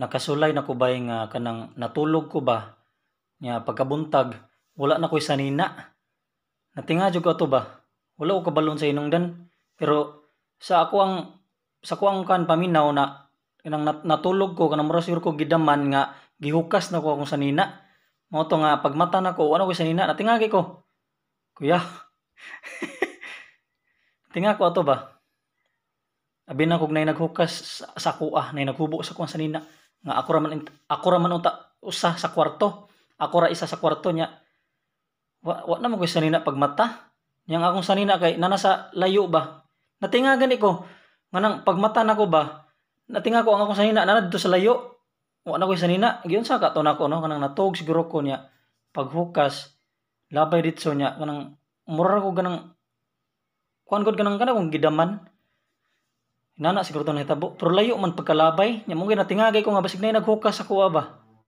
nakasulay na ko ba nga kanang natulog ko ba nya pagkabuntag wala na ko'y sanina. Natinga jud ko ato ba. Wala ko kabalon sa hinungdan. Pero sa ako ang kan paminaw na kanang natulog ko kanang mura siguro ko gidaman nga gihukas na ko akong sanina. Mao to nga pagmata nako ano ko sanina natingagi ko. Kuya, tinga ko ato ba. Abi na kog nay naghukas sa kuha, nay naghubo sa kuha sanina nga ako ra man unta usa sa kwarto. Ako ra isa sa kwarto nya. Wa na man ko sanina pagmata. Yang akong sanina kay nana sa layo ba. Natinga gani ko nganang pagmata nako ba. Natinga ko ang akong sanina nana dito sa layo. Wa na ko sanina. Giyon sa ka to nako no kanang natug siguro ko nya paghukas labay ditso nya kanang mura ko ganang kuan gud kanang kung gidaman. Nana siguro to nahitabo pero layo man pagkalabay nya mo natingagay ko nga basig nay naghukas sa kuha ba.